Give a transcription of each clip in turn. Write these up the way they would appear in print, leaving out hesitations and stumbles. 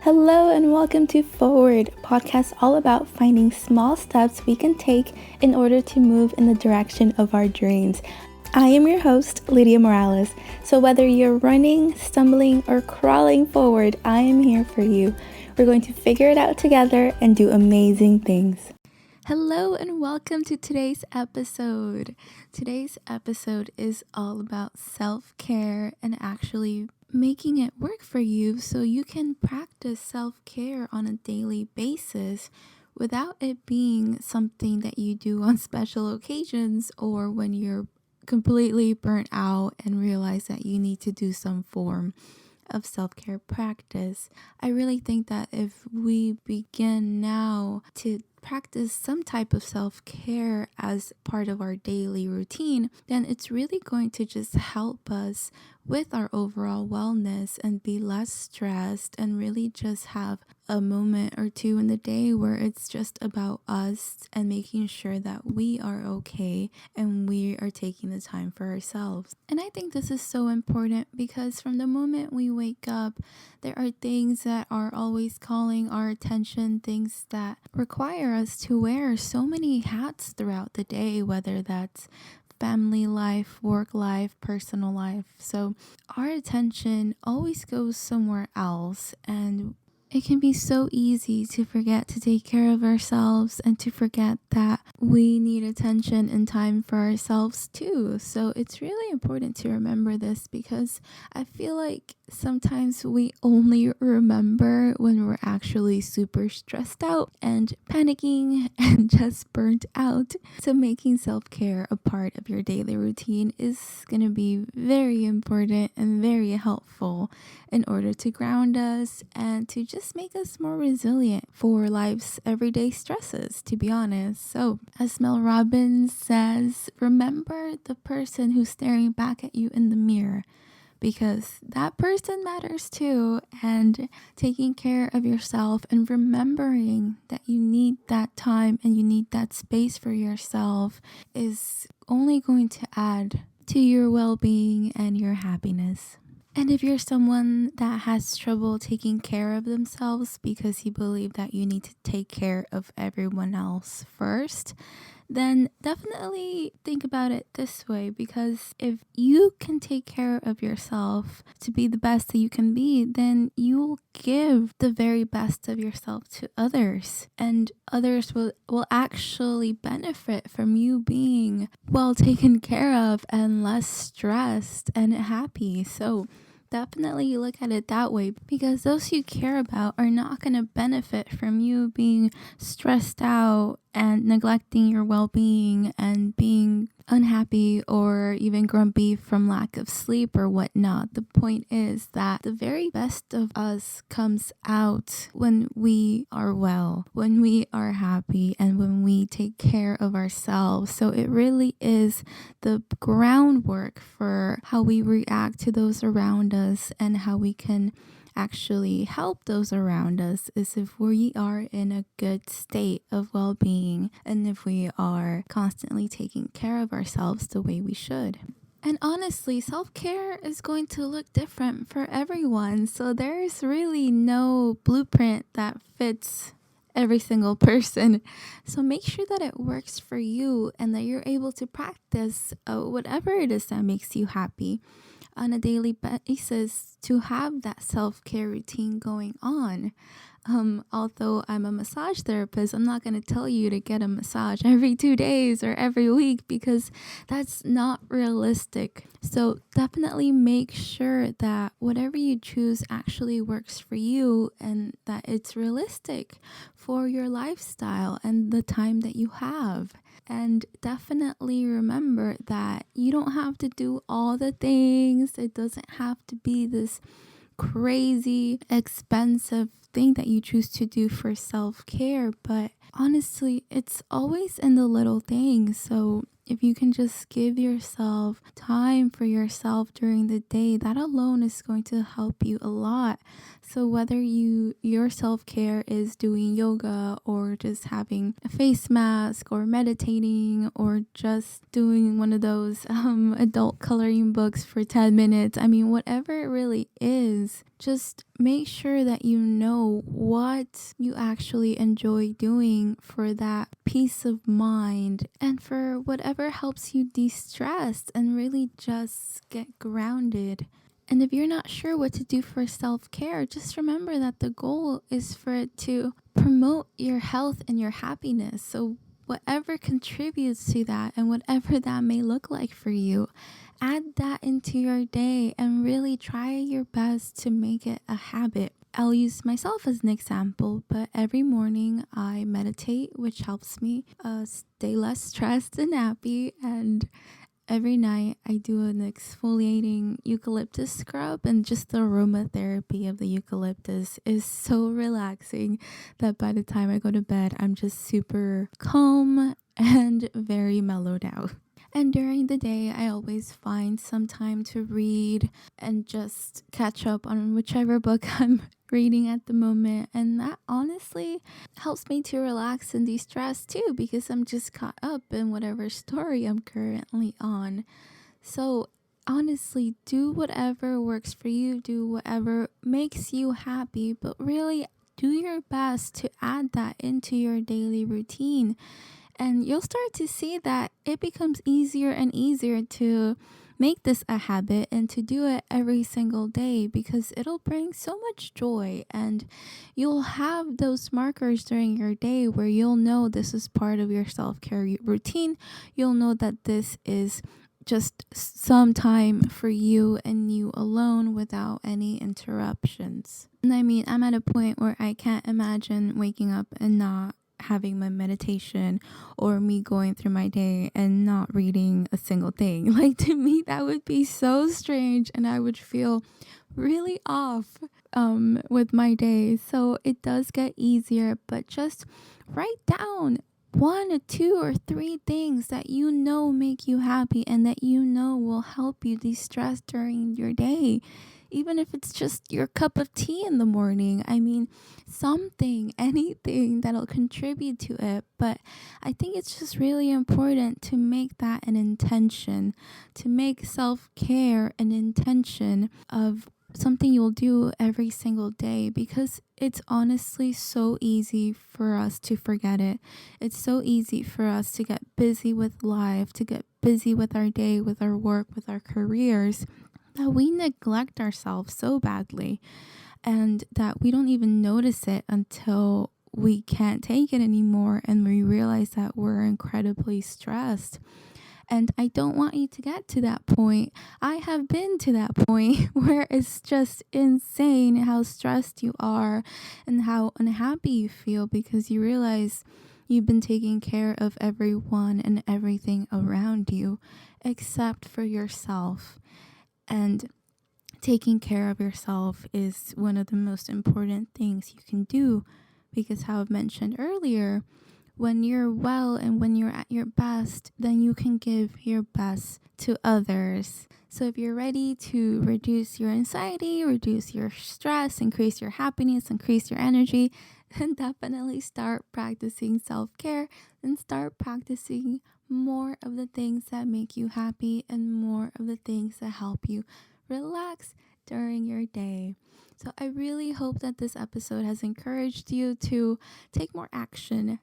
Hello and welcome to Forward, a podcast all about finding small steps we can take in order to move in the direction of our dreams. I am your host, Lydia Morales. So whether you're running, stumbling, or crawling forward, I am here for you. We're going to figure it out together and do amazing things. Hello and welcome to today's episode. Today's episode is all about self-care and actually making it work for you so you can practice self-care on a daily basis without it being something that you do on special occasions or when you're completely burnt out and realize that you need to do some form of self-care practice. I really think that if we begin now to practice some type of self-care as part of our daily routine, then it's really going to just help us with our overall wellness and be less stressed and really just have a moment or two in the day where it's just about us and making sure that we are okay and we are taking the time for ourselves. And I think this is so important because from the moment we wake up, there are things that are always calling our attention, things that require us to wear so many hats throughout the day, whether that's family life, work life, personal life. So our attention always goes somewhere else, and it can be so easy to forget to take care of ourselves and to forget that we need attention and time for ourselves too. So it's really important to remember this because I feel like sometimes we only remember when we're actually super stressed out and panicking and just burnt out. So making self-care a part of your daily routine is going to be very important and very helpful in order to ground us and to just make us more resilient for life's everyday stresses, to be honest. So, as Mel Robbins says, remember the person who's staring back at you in the mirror, because that person matters too. And taking care of yourself and remembering that you need that time and you need that space for yourself is only going to add to your well-being and your happiness. And if you're someone that has trouble taking care of themselves because you believe that you need to take care of everyone else first, then definitely think about it this way, because if you can take care of yourself to be the best that you can be, then you will give the very best of yourself to others, and others will actually benefit from you being well taken care of and less stressed and happy. So definitely look at it that way, because those you care about are not going to benefit from you being stressed out and neglecting your well-being and being unhappy or even grumpy from lack of sleep or whatnot. The point is that the very best of us comes out when we are well, when we are happy, and when we take care of ourselves. So it really is the groundwork for how we react to those around us and how we can actually help those around us is if we are in a good state of well-being and if we are constantly taking care of ourselves the way we should. And honestly, self-care is going to look different for everyone. So there's really no blueprint that fits every single person. So make sure that it works for you and that you're able to practice whatever it is that makes you happy on a daily basis to have that self-care routine going on. Although I'm a massage therapist, I'm not going to tell you to get a massage every 2 days or every week because that's not realistic. So definitely make sure that whatever you choose actually works for you and that it's realistic for your lifestyle and the time that you have. And definitely remember that you don't have to do all the things. It doesn't have to be this crazy expensive thing that you choose to do for self-care, but honestly, it's always in the little things. So if you can just give yourself time for yourself during the day, that alone is going to help you a lot. So whether your self-care is doing yoga or just having a face mask or meditating or just doing one of those adult coloring books for 10 minutes, I mean, whatever it really is, just make sure that you know what you actually enjoy doing for that peace of mind and for whatever helps you de-stress and really just get grounded. And if you're not sure what to do for self-care, just remember that the goal is for it to promote your health and your happiness. So whatever contributes to that and whatever that may look like for you, add that into your day and really try your best to make it a habit. I'll use myself as an example, but every morning I meditate, which helps me stay less stressed and happy. And every night I do an exfoliating eucalyptus scrub, and just the aromatherapy of the eucalyptus is so relaxing that by the time I go to bed, I'm just super calm and very mellowed out. And during the day, I always find some time to read and just catch up on whichever book I'm reading at the moment. And that honestly helps me to relax and de-stress too, because I'm just caught up in whatever story I'm currently on. So honestly, do whatever works for you, do whatever makes you happy, but really do your best to add that into your daily routine. And you'll start to see that it becomes easier and easier to make this a habit and to do it every single day, because it'll bring so much joy, and you'll have those markers during your day where you'll know this is part of your self-care routine. You'll know that this is just some time for you and you alone without any interruptions. And I mean, I'm at a point where I can't imagine waking up and not having my meditation, or me going through my day and not reading a single thing. Like, to me, that would be so strange, and I would feel really off with my day. So it does get easier, but just write down 1 or 2 or 3 things that you know make you happy and that you know will help you de-stress during your day. Even if it's just your cup of tea in the morning. I mean, something, anything that'll contribute to it. But I think it's just really important to make that an intention, to make self-care an intention of something you'll do every single day, because it's honestly so easy for us to forget it. It's so easy for us to get busy with life, to get busy with our day, with our work, with our careers, that we neglect ourselves so badly, and that we don't even notice it until we can't take it anymore and we realize that we're incredibly stressed. And I don't want you to get to that point. I have been to that point where it's just insane how stressed you are and how unhappy you feel, because you realize you've been taking care of everyone and everything around you except for yourself. And taking care of yourself is one of the most important things you can do, because how I've mentioned earlier, when you're well and when you're at your best, then you can give your best to others. So if you're ready to reduce your anxiety, reduce your stress, increase your happiness, increase your energy, then definitely start practicing self-care and start practicing more of the things that make you happy and more of the things that help you relax during your day. So I really hope that this episode has encouraged you to take more action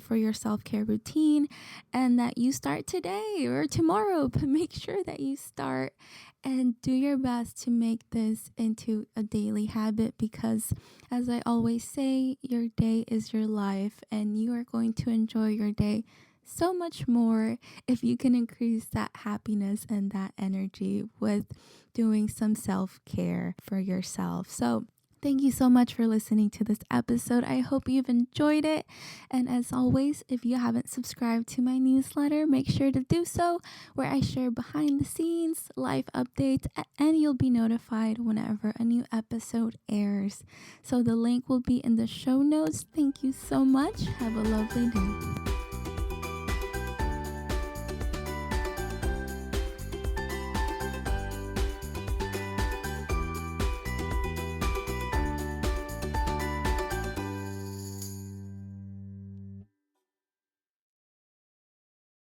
for your self-care routine, and that you start today or tomorrow, but make sure that you start and do your best to make this into a daily habit, because as I always say, your day is your life, and you are going to enjoy your day so much more if you can increase that happiness and that energy with doing some self-care for yourself. So Thank you so much for listening to this episode. I hope you've enjoyed it. And as always, if you haven't subscribed to my newsletter, make sure to do so, where I share behind the scenes, life updates, and you'll be notified whenever a new episode airs. So the link will be in the show notes. Thank you so much. Have a lovely day.